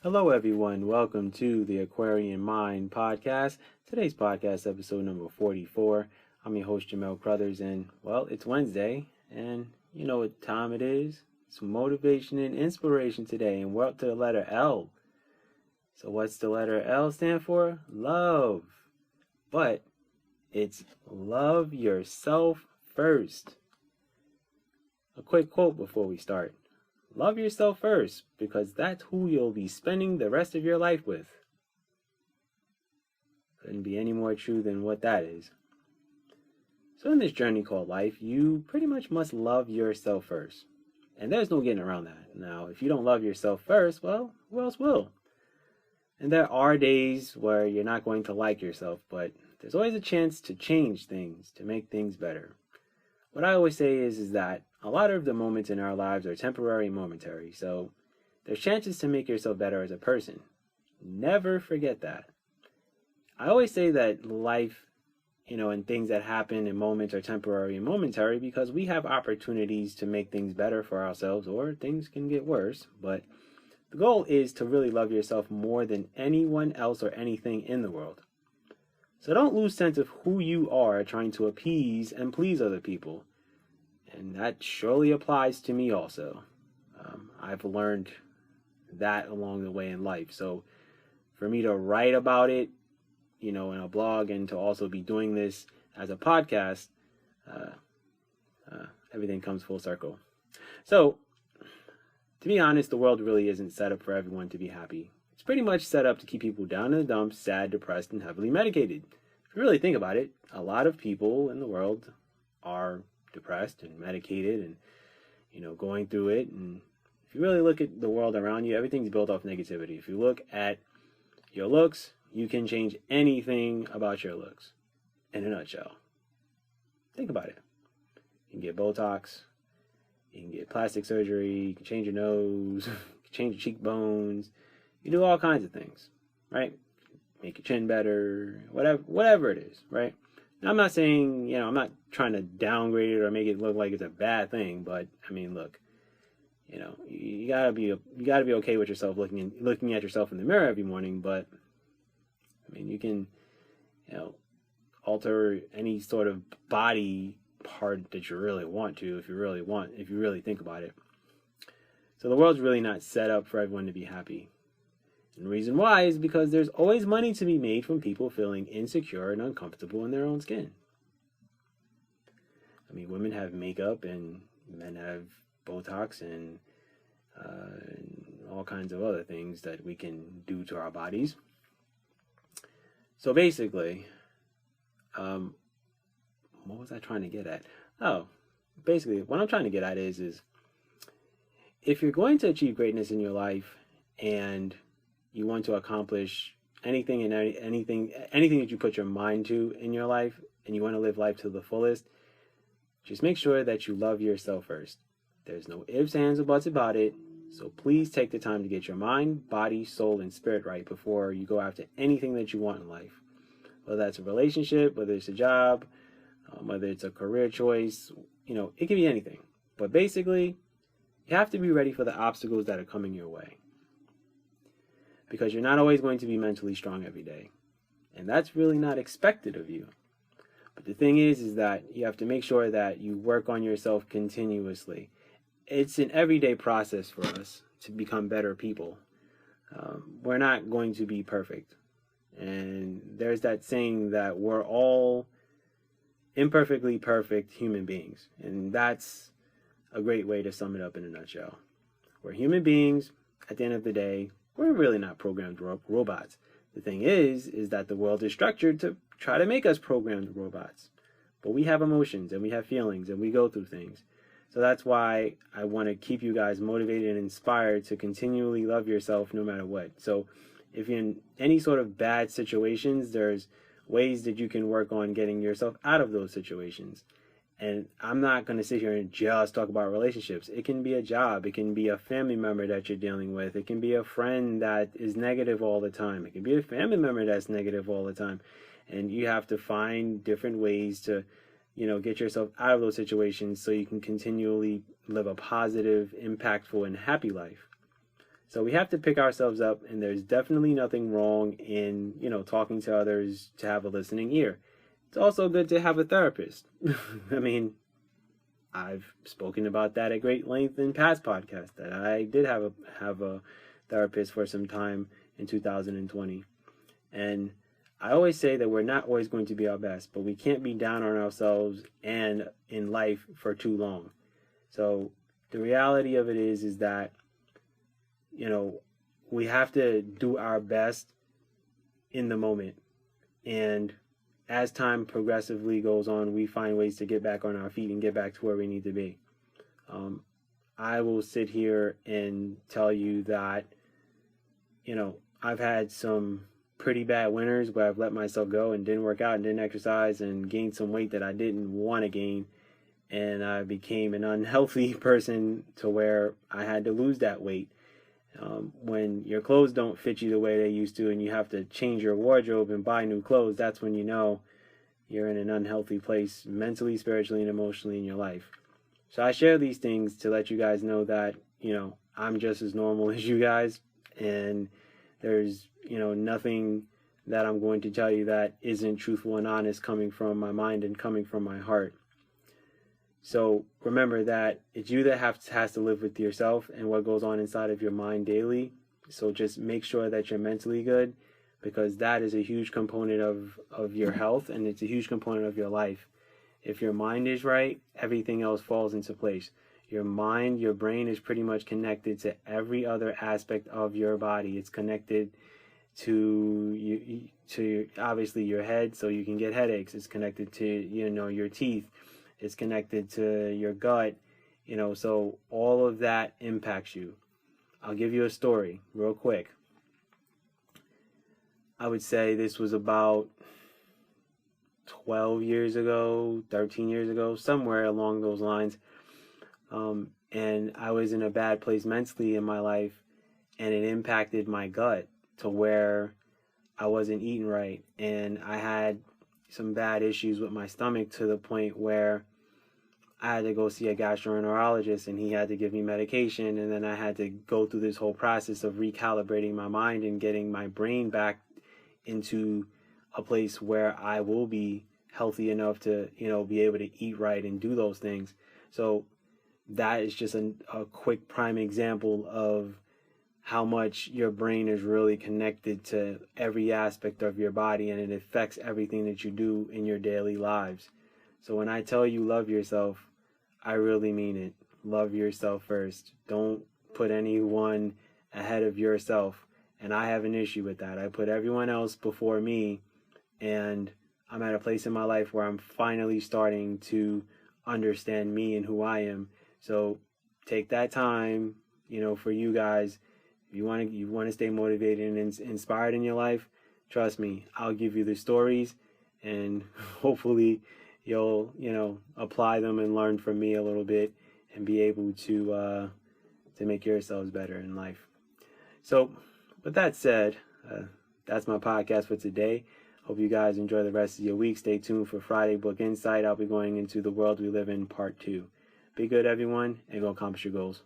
Hello, everyone. Welcome to the Aquarian Mind podcast. Today's podcast, episode number 44. I'm your host, Jamel Crothers, and well, it's Wednesday, and you know what time it is. It's motivation and inspiration today, and we're up to the letter L. So, what's the letter L stand for? Love. But it's love yourself first. A quick quote before we start. Love yourself first, because that's who you'll be spending the rest of your life with. Couldn't be any more true than what that is. So in this journey called life, you pretty much must love yourself first. And there's no getting around that. Now, if you don't love yourself first, well, who else will? And there are days where you're not going to like yourself, but there's always a chance to change things, to make things better. What I always say is that a lot of the moments in our lives are temporary and momentary, so there's chances to make yourself better as a person. Never forget that. I always say that life, and things that happen in moments are temporary and momentary because we have opportunities to make things better for ourselves, or things can get worse, but the goal is to really love yourself more than anyone else or anything in the world. So don't lose sense of who you are trying to appease and please other people. And that surely applies to me also. I've learned that along the way in life. So for me to write about it, in a blog, and to also be doing this as a podcast, everything comes full circle. So to be honest, the world really isn't set up for everyone to be happy. It's pretty much set up to keep people down in the dumps, sad, depressed, and heavily medicated. If you really think about it, a lot of people in the world are depressed and medicated and, going through it. And if you really look at the world around you, everything's built off negativity. If you look at your looks, you can change anything about your looks in a nutshell. Think about it. You can get Botox, you can get plastic surgery, you can change your nose, you can change your cheekbones, you do all kinds of things, right? Make your chin better, whatever it is, right? Now, I'm not saying, I'm not trying to downgrade it or make it look like it's a bad thing, but I mean, look, you gotta be okay with yourself looking at yourself in the mirror every morning. But I mean, you can, alter any sort of body part that you really want to, if you really think about it. So the world's really not set up for everyone to be happy. And the reason why is because there's always money to be made from people feeling insecure and uncomfortable in their own skin. I mean, women have makeup and men have Botox and all kinds of other things that we can do to our bodies. So basically, what was I trying to get at? Oh, basically, what I'm trying to get at is if you're going to achieve greatness in your life and you want to accomplish anything that you put your mind to in your life, and you want to live life to the fullest, just make sure that you love yourself first. There's no ifs, ands, or buts about it. So please take the time to get your mind, body, soul, and spirit right before you go after anything that you want in life. Whether that's a relationship, whether it's a job, whether it's a career choice, it can be anything. But basically, you have to be ready for the obstacles that are coming your way, because you're not always going to be mentally strong every day. And that's really not expected of you. But the thing is that you have to make sure that you work on yourself continuously. It's an everyday process for us to become better people. We're not going to be perfect. And there's that saying that we're all imperfectly perfect human beings. And that's a great way to sum it up in a nutshell. We're human beings. At the end of the day, we're really not programmed robots. The thing is that the world is structured to try to make us programmed robots. But we have emotions and we have feelings and we go through things. So that's why I want to keep you guys motivated and inspired to continually love yourself no matter what. So if you're in any sort of bad situations, there's ways that you can work on getting yourself out of those situations. And I'm not going to sit here and just talk about relationships. It can be a job. It can be a family member that you're dealing with. It can be a friend that is negative all the time. It can be a family member that's negative all the time. And you have to find different ways to, get yourself out of those situations so you can continually live a positive, impactful, and happy life. So we have to pick ourselves up, and there's definitely nothing wrong in, talking to others to have a listening ear. It's also good to have a therapist. I mean, I've spoken about that at great length in past podcasts, that I did have a therapist for some time in 2020. And I always say that we're not always going to be our best, but we can't be down on ourselves and in life for too long. So the reality of it is that, we have to do our best in the moment. And as time progressively goes on, we find ways to get back on our feet and get back to where we need to be. I will sit here and tell you that, I've had some pretty bad winters where I've let myself go and didn't work out and didn't exercise and gained some weight that I didn't want to gain. And I became an unhealthy person to where I had to lose that weight. When your clothes don't fit you the way they used to and you have to change your wardrobe and buy new clothes, that's when you know you're in an unhealthy place mentally, spiritually, and emotionally in your life. So I share these things to let you guys know that, I'm just as normal as you guys, and there's, nothing that I'm going to tell you that isn't truthful and honest coming from my mind and coming from my heart. So remember that it's you that has to live with yourself and what goes on inside of your mind daily. So just make sure that you're mentally good, because that is a huge component of your health, and it's a huge component of your life. If your mind is right, everything else falls into place. Your mind, your brain is pretty much connected to every other aspect of your body. It's connected to obviously your head, so you can get headaches. It's connected to, your teeth. It's connected to your gut, so all of that impacts you. I'll give you a story real quick. I would say this was about 12 years ago, 13 years ago, somewhere along those lines. And I was in a bad place mentally in my life, and it impacted my gut to where I wasn't eating right. And I had some bad issues with my stomach to the point where I had to go see a gastroenterologist, and he had to give me medication, and then I had to go through this whole process of recalibrating my mind and getting my brain back into a place where I will be healthy enough to, be able to eat right and do those things. So that is just a quick prime example of how much your brain is really connected to every aspect of your body, and it affects everything that you do in your daily lives. So when I tell you love yourself, I really mean it. Love yourself first. Don't put anyone ahead of yourself. And I have an issue with that. I put everyone else before me, and I'm at a place in my life where I'm finally starting to understand me and who I am. So take that time, for you guys. If you want to stay motivated and inspired in your life, trust me, I'll give you the stories, and hopefully you'll, apply them and learn from me a little bit and be able to make yourselves better in life. So with that said, that's my podcast for today. Hope you guys enjoy the rest of your week. Stay tuned for Friday Book Insight. I'll be going into The World We Live In Part 2. Be good, everyone, and go accomplish your goals.